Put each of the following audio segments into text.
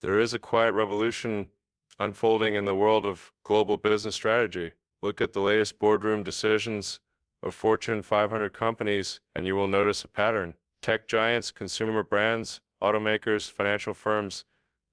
There is a quiet revolution unfolding in the world of global business strategy. Look at the latest boardroom decisions of Fortune 500 companies, and you will notice a pattern. Tech giants, consumer brands, automakers, financial firms,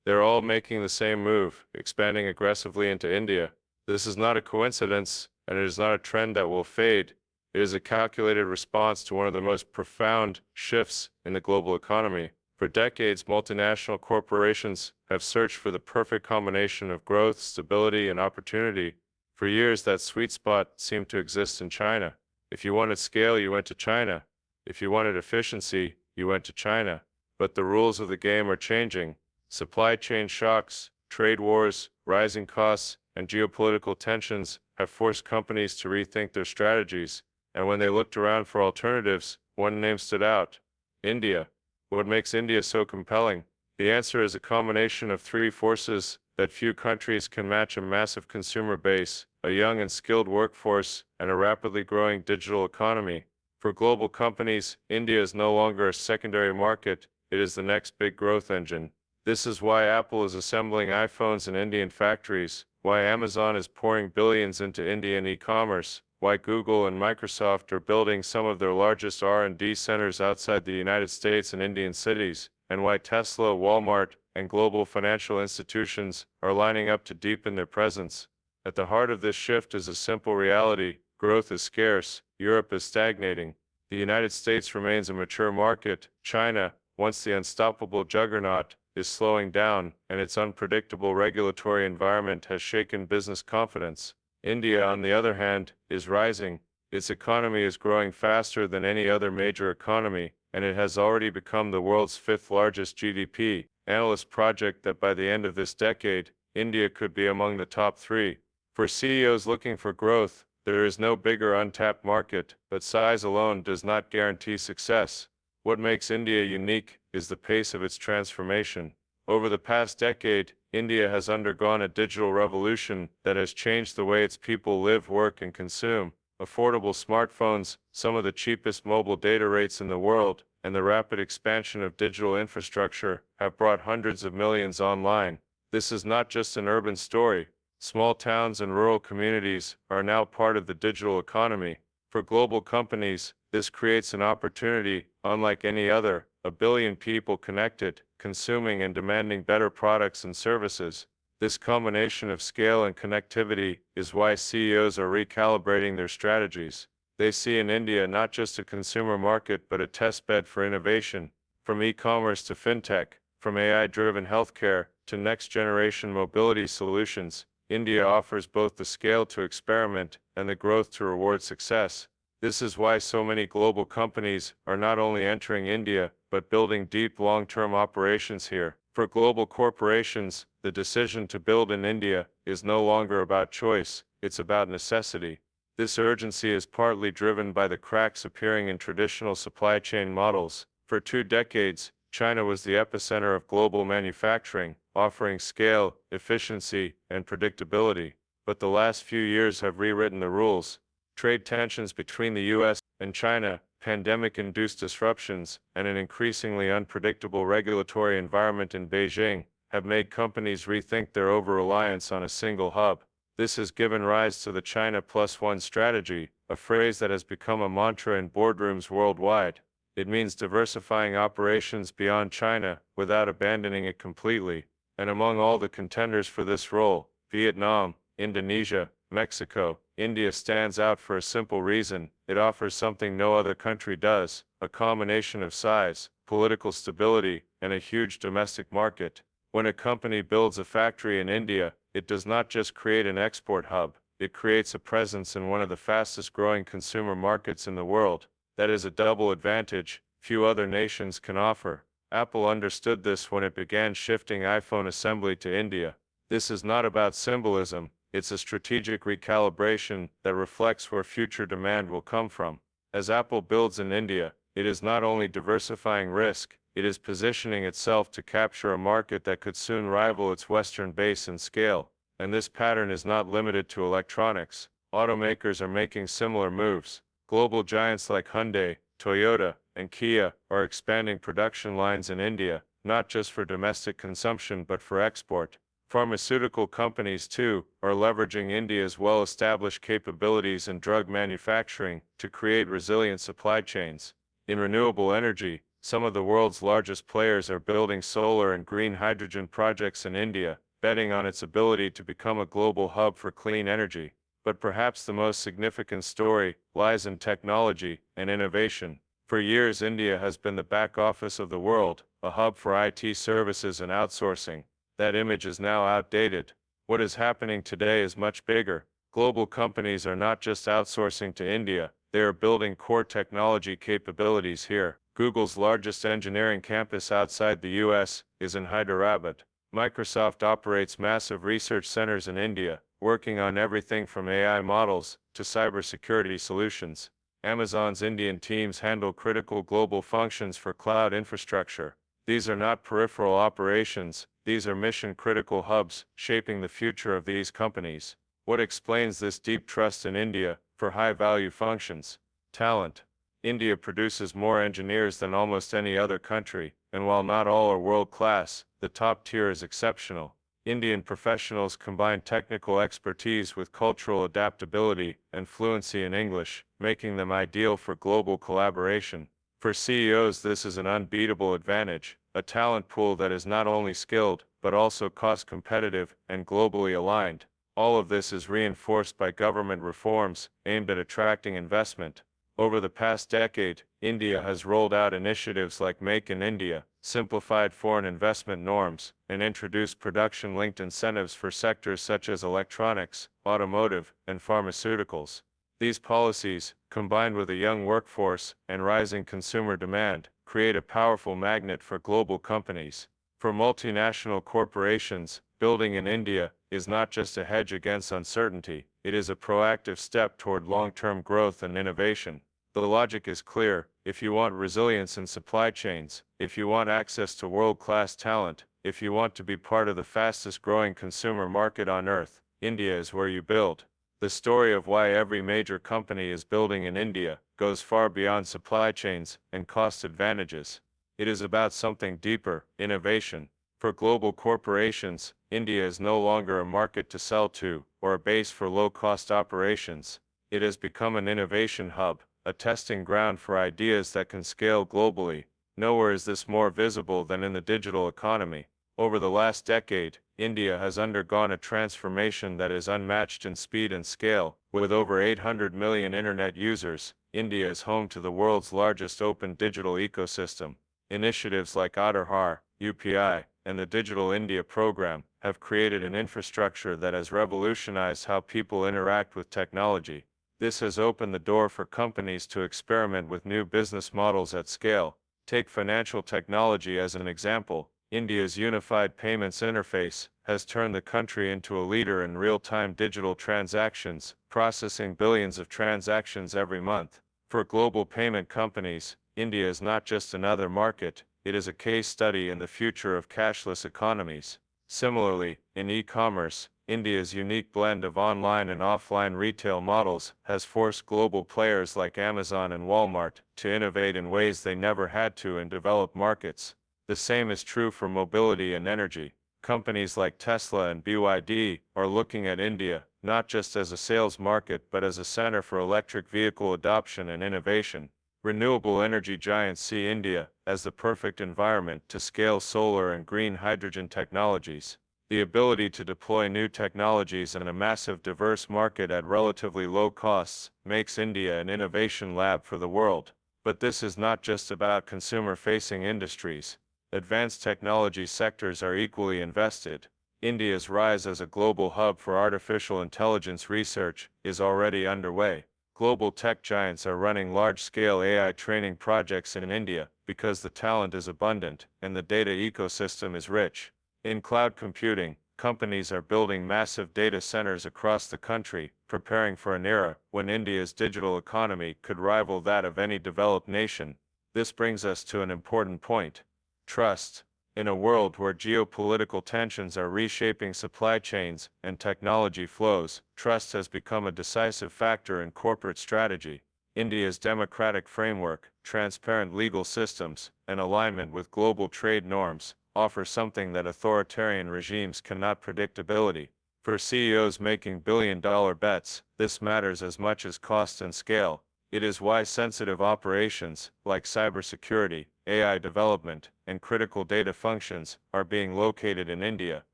they're all making the same move, expanding aggressively into India. This is not a coincidence, and it is not a trend that will fade. It is a calculated response to one of the most profound shifts in the global economy. For decades, multinational corporations have searched for the perfect combination of growth, stability, and opportunity. For years, that sweet spot seemed to exist in China. If you wanted scale, you went to China. If you wanted efficiency, you went to China. But the rules of the game are changing. Supply chain shocks, trade wars, rising costs, and geopolitical tensions have forced companies to rethink their strategies. And when they looked around for alternatives, one name stood out: India. What makes India so compelling? The answer is a combination of three forces that few countries can match: a massive consumer base, a young and skilled workforce, and a rapidly growing digital economy. For global companies, India is no longer a secondary market, it is the next big growth engine. This is why Apple is assembling iPhones in Indian factories, why Amazon is pouring billions into Indian e-commerce, why Google and Microsoft are building some of their largest R&D centers outside the United States and Indian cities, and why Tesla, Walmart, and global financial institutions are lining up to deepen their presence. At the heart of this shift is a simple reality: growth is scarce, Europe is stagnating. The United States remains a mature market. China, once the unstoppable juggernaut, is slowing down, and its unpredictable regulatory environment has shaken business confidence. India, on the other hand, is rising. Its economy is growing faster than any other major economy, and it has already become the world's fifth largest GDP. Analysts project that by the end of this decade, India could be among the top three. For CEOs looking for growth, there is no bigger untapped market, but size alone does not guarantee success. What makes India unique is the pace of its transformation. Over the past decade, India has undergone a digital revolution that has changed the way its people live, work, and consume. Affordable smartphones, some of the cheapest mobile data rates in the world, and the rapid expansion of digital infrastructure have brought hundreds of millions online. This is not just an urban story. Small towns and rural communities are now part of the digital economy. For global companies, this creates an opportunity unlike any other: 1 billion people connected, consuming and demanding better products and services. This combination of scale and connectivity is why CEOs are recalibrating their strategies. They see in India not just a consumer market but a testbed for innovation. From e-commerce to fintech, from AI-driven healthcare to next-generation mobility solutions, India offers both the scale to experiment and the growth to reward success. This is why so many global companies are not only entering India, but building deep long-term operations here. For global corporations, the decision to build in India is no longer about choice, it's about necessity. This urgency is partly driven by the cracks appearing in traditional supply chain models. For 2 decades, China was the epicenter of global manufacturing, offering scale, efficiency, and predictability. But the last few years have rewritten the rules. Trade tensions between the US and China, pandemic-induced disruptions, and an increasingly unpredictable regulatory environment in Beijing have made companies rethink their over-reliance on a single hub. This has given rise to the China Plus One strategy, a phrase that has become a mantra in boardrooms worldwide. It means diversifying operations beyond China without abandoning it completely. And among all the contenders for this role, Vietnam, Indonesia, Mexico, India stands out for a simple reason: it offers something no other country does: a combination of size, political stability, and a huge domestic market. When a company builds a factory in India, it does not just create an export hub, it creates a presence in one of the fastest growing consumer markets in the world. That is a double advantage few other nations can offer. Apple understood this when it began shifting iPhone assembly to India. This is not about symbolism. It's a strategic recalibration that reflects where future demand will come from. As Apple builds in India, it is not only diversifying risk, it is positioning itself to capture a market that could soon rival its Western base in scale. And this pattern is not limited to electronics. Automakers are making similar moves. Global giants like Hyundai, Toyota, and Kia are expanding production lines in India, not just for domestic consumption but for export. Pharmaceutical companies, too, are leveraging India's well-established capabilities in drug manufacturing to create resilient supply chains. In renewable energy, some of the world's largest players are building solar and green hydrogen projects in India, betting on its ability to become a global hub for clean energy. But perhaps the most significant story lies in technology and innovation. For years, India has been the back office of the world, a hub for IT services and outsourcing. That image is now outdated. What is happening today is much bigger. Global companies are not just outsourcing to India, they are building core technology capabilities here. Google's largest engineering campus outside the US is in Hyderabad. Microsoft operates massive research centers in India, working on everything from AI models to cybersecurity solutions. Amazon's Indian teams handle critical global functions for cloud infrastructure. These are not peripheral operations, these are mission-critical hubs, shaping the future of these companies. What explains this deep trust in India for high-value functions? Talent. India produces more engineers than almost any other country, and while not all are world-class, the top tier is exceptional. Indian professionals combine technical expertise with cultural adaptability and fluency in English, making them ideal for global collaboration. For CEOs, this is an unbeatable advantage, a talent pool that is not only skilled, but also cost-competitive and globally aligned. All of this is reinforced by government reforms aimed at attracting investment. Over the past decade, India has rolled out initiatives like Make in India, simplified foreign investment norms, and introduced production-linked incentives for sectors such as electronics, automotive, and pharmaceuticals. These policies, combined with a young workforce and rising consumer demand, create a powerful magnet for global companies. For multinational corporations, building in India is not just a hedge against uncertainty, it is a proactive step toward long-term growth and innovation. The logic is clear: if you want resilience in supply chains, if you want access to world-class talent, if you want to be part of the fastest-growing consumer market on Earth, India is where you build. The story of why every major company is building in India goes far beyond supply chains and cost advantages. It is about something deeper: innovation. For global corporations, India is no longer a market to sell to, or a base for low-cost operations. It has become an innovation hub, a testing ground for ideas that can scale globally. Nowhere is this more visible than in the digital economy. Over the last decade, India has undergone a transformation that is unmatched in speed and scale. With over 800 million internet users, India is home to the world's largest open digital ecosystem. Initiatives like Aadhaar, UPI, and the Digital India program have created an infrastructure that has revolutionized how people interact with technology. This has opened the door for companies to experiment with new business models at scale. Take financial technology as an example. India's unified payments interface has turned the country into a leader in real-time digital transactions, processing billions of transactions every month. For global payment companies, India is not just another market, it is a case study in the future of cashless economies. Similarly, in e-commerce, India's unique blend of online and offline retail models has forced global players like Amazon and Walmart to innovate in ways they never had to in developed markets. The same is true for mobility and energy. Companies like Tesla and BYD are looking at India not just as a sales market but as a center for electric vehicle adoption and innovation. Renewable energy giants see India as the perfect environment to scale solar and green hydrogen technologies. The ability to deploy new technologies in a massive diverse market at relatively low costs makes India an innovation lab for the world. But this is not just about consumer-facing industries. Advanced technology sectors are equally invested. India's rise as a global hub for artificial intelligence research is already underway. Global tech giants are running large-scale AI training projects in India because the talent is abundant and the data ecosystem is rich. In cloud computing, companies are building massive data centers across the country, preparing for an era when India's digital economy could rival that of any developed nation. This brings us to an important point: trust. In a world where geopolitical tensions are reshaping supply chains and technology flows, trust has become a decisive factor in corporate strategy. India's democratic framework, transparent legal systems, and alignment with global trade norms offer something that authoritarian regimes cannot: predictability. For CEOs making billion-dollar bets, this matters as much as cost and scale. It is why sensitive operations, like cybersecurity, AI development, and critical data functions, are being located in India,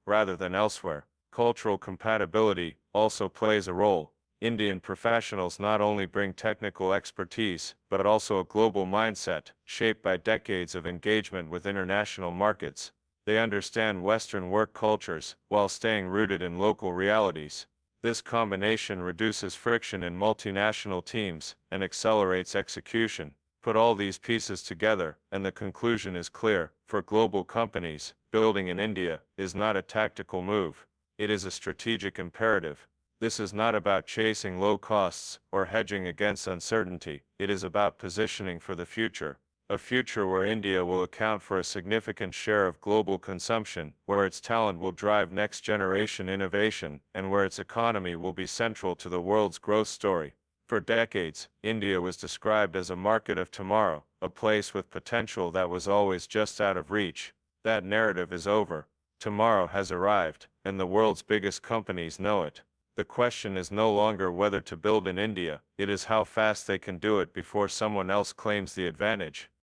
rather than elsewhere. Cultural compatibility also plays a role. Indian professionals not only bring technical expertise, but also a global mindset, shaped by decades of engagement with international markets. They understand Western work cultures, while staying rooted in local realities. This combination reduces friction in multinational teams, and accelerates execution. Put all these pieces together, and the conclusion is clear: for global companies, building in India is not a tactical move. It is a strategic imperative. This is not about chasing low costs or hedging against uncertainty. It is about positioning for the future. A future where India will account for a significant share of global consumption, where its talent will drive next-generation innovation, and where its economy will be central to the world's growth story. For decades, India was described as a market of tomorrow, a place with potential that was always just out of reach. That narrative is over. Tomorrow has arrived, and the world's biggest companies know it. The question is no longer whether to build in India, it is how fast they can do it before someone else claims the advantage.